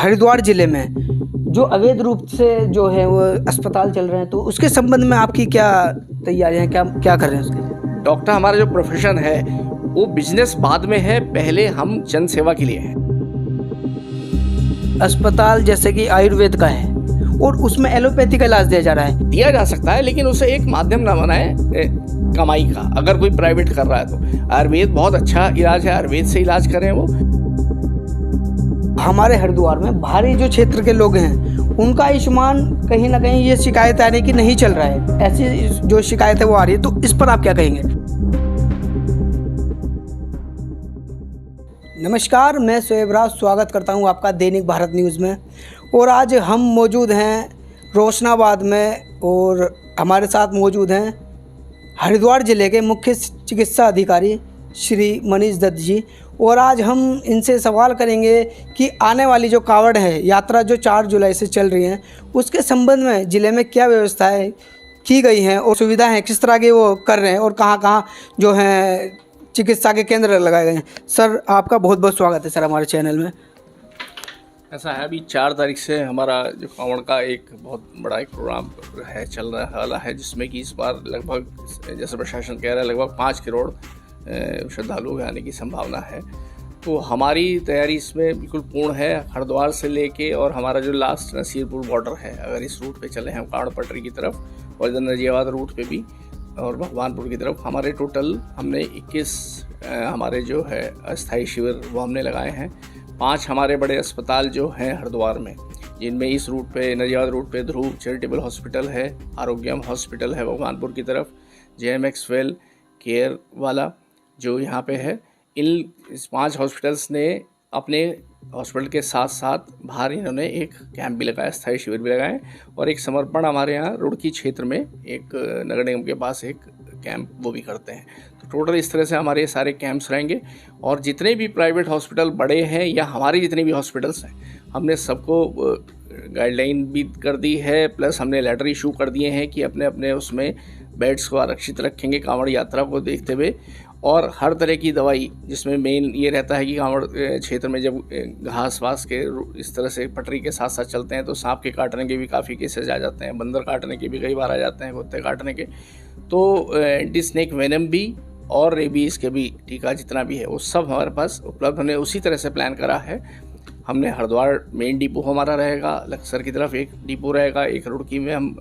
हरिद्वार ज़िले में जो अवैध रूप से जो है वो अस्पताल चल रहे हैं, तो उसके संबंध में आपकी क्या तैयारियां हैं, क्या क्या कर रहे हैं उसके लिए? डॉक्टर हमारा जो प्रोफेशन है वो बिजनेस बाद में है, पहले हम जन सेवा के लिए हैं। अस्पताल जैसे कि आयुर्वेद का है और उसमें एलोपैथी का इलाज दिया जा रहा है। दिया जा सकता है, लेकिन उसे एक माध्यम ना बनाए कमाई का। अगर कोई प्राइवेट कर रहा है तो आयुर्वेद बहुत अच्छा इलाज है, आयुर्वेद से इलाज करें। वो हमारे हरिद्वार में बाहरी जो क्षेत्र के लोग हैं उनका आयुष्मान कहीं ना कहीं ये शिकायत आ रही है कि नहीं चल रहा है, ऐसी जो शिकायत है वो आ रही है, तो इस पर आप क्या कहेंगे? नमस्कार, मैं शोएब राज स्वागत करता हूं आपका दैनिक भारत न्यूज़ में। और आज हम मौजूद हैं रोशनाबाद में और हमारे साथ मौजूद हैं हरिद्वार ज़िले के मुख्य चिकित्सा अधिकारी श्री मनीष दत्त जी। और आज हम इनसे सवाल करेंगे कि आने वाली जो कांवड़ है यात्रा जो 4 जुलाई से चल रही है, उसके संबंध में ज़िले में क्या व्यवस्थाएं की गई हैं और सुविधाएं किस तरह की वो कर रहे हैं और कहाँ जो हैं चिकित्सा के केंद्र लगाए गए हैं। सर, आपका बहुत बहुत स्वागत है सर हमारे चैनल में। ऐसा है, अभी 4 तारीख से हमारा जो कांवड़ का एक बहुत बड़ा एक प्रोग्राम है, चल रहा वाला है, जिसमें कि इस बार लगभग जैसे प्रशासन कह रहा है लगभग 5 करोड़ श्रद्धालुओं के आने की संभावना है। तो हमारी तैयारी इसमें बिल्कुल पूर्ण है। हरिद्वार से लेके और हमारा जो लास्ट नसीरपुर बॉर्डर है, अगर इस रूट पे चले हम कांवड़ पटरी की तरफ और इधर नजियाबाद रूट पे भी और भगवानपुर की तरफ, हमारे टोटल हमने 21 हमारे जो है अस्थायी शिविर वो हमने लगाए हैं। 5 हमारे बड़े अस्पताल जो हैं हरिद्वार में, जिनमें इस रूट पे नजियाबाद रूट पे ध्रुव चैरिटेबल हॉस्पिटल है, आरोग्यम हॉस्पिटल है भगवानपुर की तरफ, JMX वेल केयर वाला जो यहाँ पे है। इस 5 हॉस्पिटल्स ने अपने हॉस्पिटल के साथ साथ बाहर इन्होंने एक कैंप भी लगाया, स्थायी शिविर भी लगाए और एक समर्पण हमारे यहाँ रुड़की क्षेत्र में एक नगर निगम के पास एक कैंप वो भी करते हैं। तो टोटल इस तरह से हमारे ये सारे कैंप्स रहेंगे। और जितने भी प्राइवेट हॉस्पिटल बड़े हैं या हमारी जितने भी हॉस्पिटल्स हैं, हमने सबको गाइडलाइन भी कर दी है, प्लस हमने लेटर इशू कर दिए हैं कि अपने अपने उसमें बेड्स को आरक्षित रखेंगे कांवड़ यात्रा को देखते हुए। और हर तरह की दवाई, जिसमें मेन ये रहता है कि कांवड़ क्षेत्र में जब घास वास के इस तरह से पटरी के साथ साथ चलते हैं तो सांप के काटने के भी काफ़ी केसेस आ जाते हैं, बंदर काटने के भी कई बार आ जाते हैं, कुत्ते काटने के। तो एंटी स्नेक वेनम भी और रेबीज़ के भी टीका जितना भी है वो सब हमारे पास उपलब्ध। हमने उसी तरह से प्लान करा है। हमने हरिद्वार मेन डिपो हमारा रहेगा, लक्सर की तरफ एक डिपो रहेगा, एक रुड़की में हम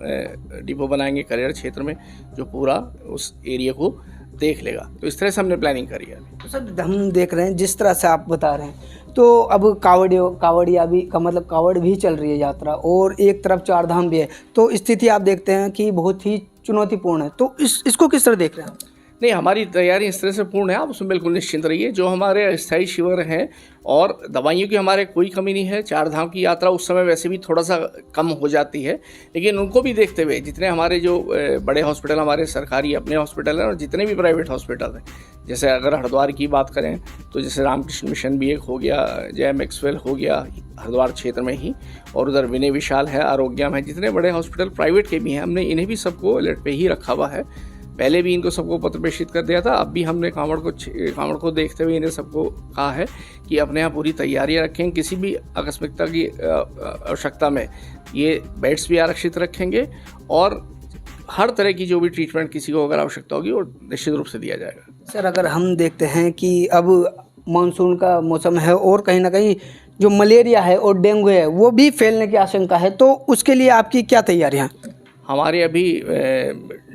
डिपो बनाएंगे करियर क्षेत्र में, जो पूरा उस एरिया को देख लेगा। तो इस तरह से हमने प्लानिंग करी है। तो सर, हम देख रहे हैं जिस तरह से आप बता रहे हैं, तो अब कावड़िया भी का मतलब कावड़ भी चल रही है यात्रा और एक तरफ 4 धाम भी है, तो स्थिति आप देखते हैं कि बहुत ही चुनौतीपूर्ण है। तो इसको किस तरह देख रहे हैं? नहीं, हमारी तैयारी इस तरह से पूर्ण है, आप उसमें बिल्कुल निश्चिंत रहिए। जो हमारे अस्थायी शिविर हैं और दवाइयों की हमारे कोई कमी नहीं है। 4 धाम की यात्रा उस समय वैसे भी थोड़ा सा कम हो जाती है, लेकिन उनको भी देखते हुए जितने हमारे जो बड़े हॉस्पिटल हमारे सरकारी अपने हॉस्पिटल हैं और जितने भी प्राइवेट हॉस्पिटल हैं, जैसे अगर हरिद्वार की बात करें तो जैसे रामकृष्ण मिशन भी एक हो गया, JMX वेल हो गया हरिद्वार क्षेत्र में ही, और उधर विनय विशाल है, आरोग्यम है, जितने बड़े हॉस्पिटल प्राइवेट के भी हैं, हमने इन्हें भी सबको अलर्ट पे ही रखा हुआ है। पहले भी इनको सबको पत्र प्रेषित कर दिया था, अब भी हमने कांवड़ को देखते हुए इन्हें सबको कहा है कि अपने यहाँ पूरी तैयारियाँ रखें। किसी भी आकस्मिकता की आवश्यकता में ये बेड्स भी आरक्षित रखेंगे और हर तरह की जो भी ट्रीटमेंट किसी को अगर आवश्यकता होगी वो निश्चित रूप से दिया जाएगा। सर, अगर हम देखते हैं कि अब मानसून का मौसम है और कहीं ना कहीं जो मलेरिया है और डेंगू है वो भी फैलने की आशंका है, तो उसके लिए आपकी क्या तैयारियाँ? हमारे अभी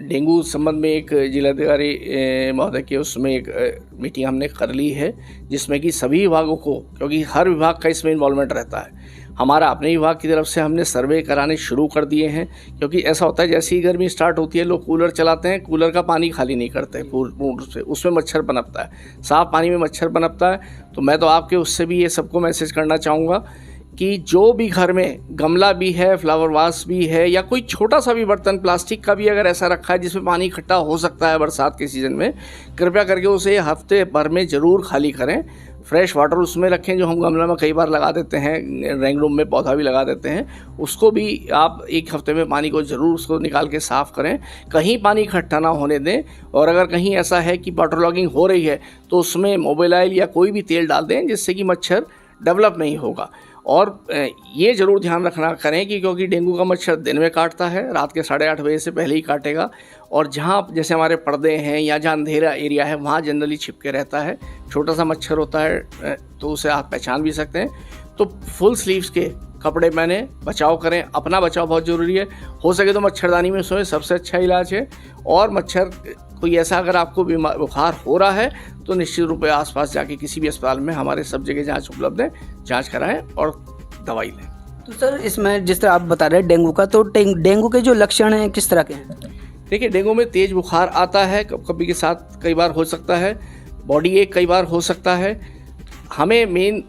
डेंगू संबंध में एक जिलाधिकारी महोदय के उसमें एक मीटिंग हमने कर ली है, जिसमें कि सभी विभागों को, क्योंकि हर विभाग का इसमें इन्वॉल्वमेंट रहता है, हमारा अपने विभाग की तरफ से हमने सर्वे कराने शुरू कर दिए हैं। क्योंकि ऐसा होता है जैसे ही गर्मी स्टार्ट होती है लोग कूलर चलाते हैं, कूलर का पानी खाली नहीं करते पूर्ण रूप से, उसमें मच्छर पनपता है, साफ़ पानी में मच्छर पनपता है। तो मैं तो आपके उससे भी ये सबको मैसेज करना चाहूँगा कि जो भी घर में गमला भी है, फ्लावर वास भी है, या कोई छोटा सा भी बर्तन प्लास्टिक का भी अगर ऐसा रखा है जिसमें पानी इकट्ठा हो सकता है बरसात के सीज़न में, कृपया करके उसे हफ्ते भर में ज़रूर खाली करें। फ्रेश वाटर उसमें रखें, जो हम गमला में कई बार लगा देते हैं, ड्राइंग रूम में पौधा भी लगा देते हैं, उसको भी आप 1 हफ्ते में पानी को ज़रूर उसको निकाल के साफ़ करें, कहीं पानी इकट्ठा ना होने दें। और अगर कहीं ऐसा है कि वाटर लॉगिंग हो रही है तो उसमें मोबाइल ऑयल या कोई भी तेल डाल दें, जिससे कि मच्छर डेवलप नहीं होगा। और ये ज़रूर ध्यान रखना करें कि क्योंकि डेंगू का मच्छर दिन में काटता है, रात के 8:30 बजे से पहले ही काटेगा, और जहाँ जैसे हमारे पर्दे हैं या जहाँ अंधेरा एरिया है वहाँ जनरली छिपके रहता है, छोटा सा मच्छर होता है, तो उसे आप पहचान भी सकते हैं। तो फुल स्लीव्स के कपड़े पहने, बचाव करें, अपना बचाव बहुत ज़रूरी है। हो सके तो मच्छरदानी में सोएं, सबसे अच्छा इलाज है। और मच्छर कोई ऐसा अगर आपको बुखार हो रहा है तो निश्चित रूप से आसपास जाके किसी भी अस्पताल में हमारे सब जगह जांच उपलब्ध है, जांच कराएं और दवाई लें। तो सर इसमें जिस तरह आप बता रहे हैं डेंगू का, तो डेंगू के जो लक्षण हैं किस तरह के हैं? देखिए, डेंगू में तेज़ बुखार आता है, कभी के साथ कई बार हो सकता है, बॉडी एक कई बार हो सकता है। हमें मेन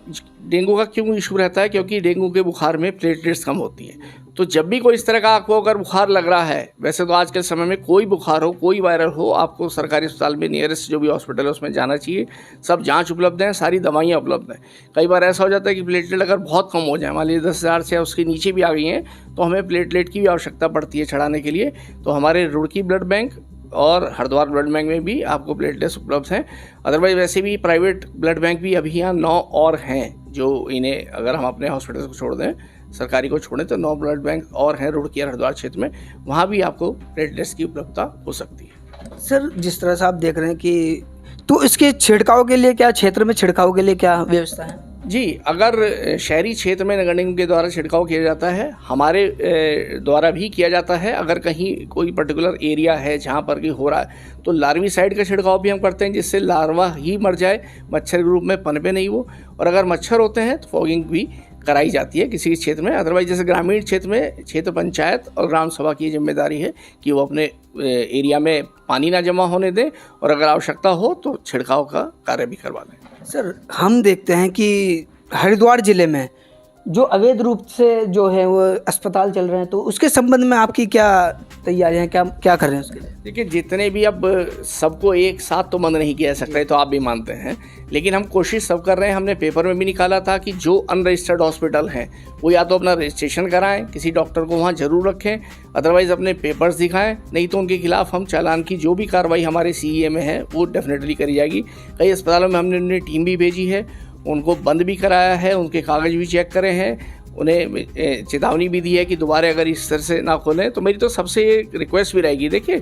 डेंगू का क्यों इशू रहता है, क्योंकि डेंगू के बुखार में प्लेटलेट्स कम होती हैं। तो जब भी कोई इस तरह का आपको अगर बुखार लग रहा है, वैसे तो आज के समय में कोई बुखार हो, कोई वायरल हो, आपको सरकारी अस्पताल में नियरेस्ट जो भी हॉस्पिटल है उसमें जाना चाहिए। सब जांच उपलब्ध हैं, सारी दवाइयाँ उपलब्ध हैं। कई बार ऐसा हो जाता है कि प्लेटलेट अगर बहुत कम हो जाए, मान लीजिए 10,000 से उसके नीचे भी आ गई हैं, तो हमें प्लेटलेट की भी आवश्यकता पड़ती है चढ़ाने के लिए। तो हमारे रुड़की ब्लड बैंक और हरिद्वार ब्लड बैंक में भी आपको प्लेटलेट्स उपलब्ध हैं। अदरवाइज वैसे भी प्राइवेट ब्लड बैंक भी अभी यहाँ 9 और हैं, जो इन्हें अगर हम अपने हॉस्पिटल को छोड़ दें, सरकारी को छोड़ें, तो 9 ब्लड बैंक और हैं रुड़की और हरिद्वार क्षेत्र में, वहाँ भी आपको प्लेटलेट्स की उपलब्धता हो सकती है। सर जिस तरह से आप देख रहे हैं कि तो इसके छिड़काव के लिए क्या, क्षेत्र में छिड़काव के लिए क्या व्यवस्था है? जी, अगर शहरी क्षेत्र में नगर निगम के द्वारा छिड़काव किया जाता है, हमारे द्वारा भी किया जाता है। अगर कहीं कोई पर्टिकुलर एरिया है जहाँ पर कि हो रहा है, तो लार्विसाइड का छिड़काव भी हम करते हैं, जिससे लार्वा ही मर जाए, मच्छर के रूप में पनपे नहीं वो। और अगर मच्छर होते हैं तो फॉगिंग भी कराई जाती है किसी क्षेत्र में। अदरवाइज जैसे ग्रामीण क्षेत्र में क्षेत्र पंचायत और ग्राम सभा की जिम्मेदारी है कि वो अपने एरिया में पानी ना जमा होने दें, और अगर आवश्यकता हो तो छिड़काव का कार्य भी करवा दें। सर हम देखते हैं कि हरिद्वार ज़िले में जो अवैध रूप से जो है वो अस्पताल चल रहे हैं, तो उसके संबंध में आपकी क्या तैयारियां, क्या कर रहे हैं उसके लिए? देखिए, जितने भी, अब सबको एक साथ तो बंद नहीं किया जा सकता है, तो आप भी मानते हैं, लेकिन हम कोशिश सब कर रहे हैं। हमने पेपर में भी निकाला था कि जो अनरजिस्टर्ड हॉस्पिटल हैं वो या तो अपना रजिस्ट्रेशन कराएं, किसी डॉक्टर को वहाँ ज़रूर रखें, अदरवाइज़ अपने पेपर्स दिखाएं, नहीं तो उनके खिलाफ हम चालान की जो भी कार्रवाई हमारे CEA में है वो डेफिनेटली करी जाएगी। कई अस्पतालों में हमने अपनी टीम भी भेजी है, उनको बंद भी कराया है, उनके कागज़ भी चेक करे हैं, उन्हें चेतावनी भी दी है कि दोबारा अगर इस तरह से ना खोलें। तो मेरी तो सबसे रिक्वेस्ट भी रहेगी, देखिए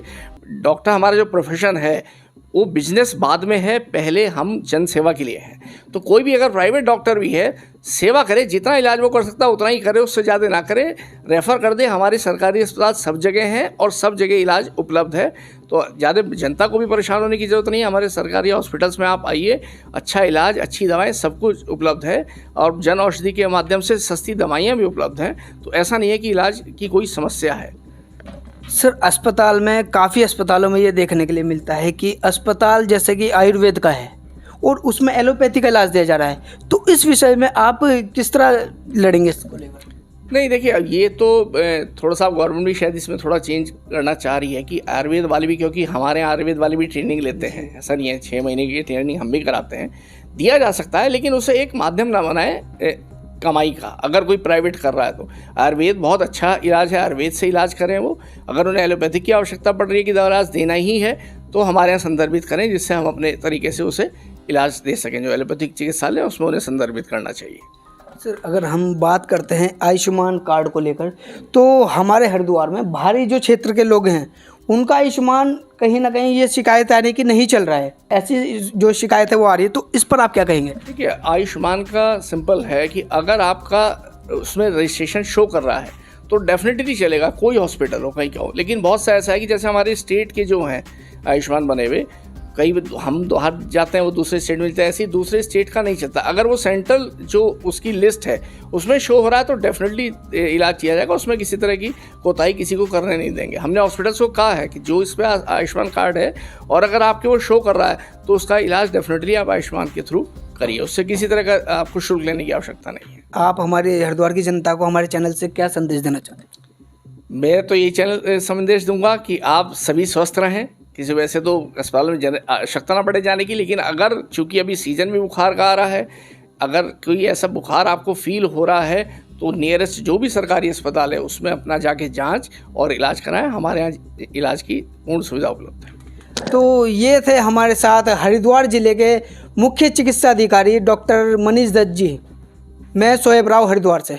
डॉक्टर हमारा जो प्रोफेशन है वो बिजनेस बाद में है, पहले हम जन सेवा के लिए हैं। तो कोई भी अगर प्राइवेट डॉक्टर भी है, सेवा करे, जितना इलाज वो कर सकता है उतना ही करे, उससे ज़्यादा ना करे, रेफ़र कर दे। हमारे सरकारी अस्पताल सब जगह हैं और सब जगह इलाज उपलब्ध है, तो ज़्यादा जनता को भी परेशान होने की ज़रूरत नहीं है। हमारे सरकारी हॉस्पिटल्स में आप आइए, अच्छा इलाज, अच्छी दवाएं, सब कुछ उपलब्ध है, और जन औषधि के माध्यम से सस्ती दवाइयाँ भी उपलब्ध हैं। तो ऐसा नहीं है कि इलाज की कोई समस्या है। सर अस्पताल में, काफ़ी अस्पतालों में ये देखने के लिए मिलता है कि अस्पताल जैसे कि आयुर्वेद का है और उसमें एलोपैथी का इलाज दिया जा रहा है, तो इस विषय में आप किस तरह लड़ेंगे इसको लेकर? नहीं, देखिए, अब ये तो थोड़ा सा गवर्नमेंट भी शायद इसमें थोड़ा चेंज करना चाह रही है कि आयुर्वेद वाले भी, क्योंकि हमारे यहाँ आयुर्वेद वाले भी ट्रेनिंग लेते हैं, ऐसा नहीं है, 6 महीने की ट्रेनिंग हम भी कराते हैं, दिया जा सकता है, लेकिन उसे एक माध्यम ना बनाए कमाई का। अगर कोई प्राइवेट कर रहा है तो आयुर्वेद बहुत अच्छा इलाज है, आयुर्वेद से इलाज करें वो। अगर उन्हें एलोपैथिक की आवश्यकता पड़ रही है कि दवा इलाज देना ही है, तो हमारे यहाँ संदर्भित करें, जिससे हम अपने तरीके से उसे इलाज दे सकें। जो एलोपैथिक चिकित्सालय है उसमें उन्हें संदर्भित करना चाहिए। सर अगर हम बात करते हैं आयुष्मान कार्ड को लेकर, तो हमारे हरिद्वार में बाहरी जो क्षेत्र के लोग हैं उनका आयुष्मान कहीं ना कहीं ये शिकायत आ रही है कि नहीं चल रहा है, ऐसी जो शिकायत है वो आ रही है, तो इस पर आप क्या कहेंगे? देखिए, आयुष्मान का सिंपल है कि अगर आपका उसमें रजिस्ट्रेशन शो कर रहा है तो डेफिनेटली चलेगा, कोई हॉस्पिटल हो, कहीं का हो। लेकिन बहुत सा ऐसा है कि जैसे हमारे स्टेट के जो हैं आयुष्मान बने हुए, कई हम हाथ जाते हैं वो दूसरे स्टेट में मिलता है, ऐसे ही दूसरे स्टेट का नहीं चलता। अगर वो सेंट्रल जो उसकी लिस्ट है उसमें शो हो रहा है तो डेफिनेटली इलाज किया जाएगा, उसमें किसी तरह की कोताही किसी को करने नहीं देंगे। हमने हॉस्पिटल्स को कहा है कि जो इस पर आयुष्मान कार्ड है और अगर आपके वो शो कर रहा है तो उसका इलाज डेफिनेटली आप आयुष्मान के थ्रू करिए, उससे किसी तरह का आपको शुल्क लेने की आवश्यकता नहीं है। आप हमारे हरिद्वार की जनता को हमारे चैनल से क्या संदेश देना चाहते हैं? मैं तो ये चैनल संदेश दूंगा कि आप सभी स्वस्थ रहें, किसी वैसे तो अस्पताल में आवश्यकता ना पड़े जाने की, लेकिन अगर चूंकि अभी सीजन में बुखार का आ रहा है, अगर कोई ऐसा बुखार आपको फील हो रहा है तो नियरेस्ट जो भी सरकारी अस्पताल है उसमें अपना जाके जांच और इलाज कराएं। हमारे यहाँ इलाज की पूर्ण सुविधा उपलब्ध है। तो ये थे हमारे साथ हरिद्वार जिले के मुख्य चिकित्सा अधिकारी डॉक्टर मनीष दत्त जी। मैं शोएब राव हरिद्वार से।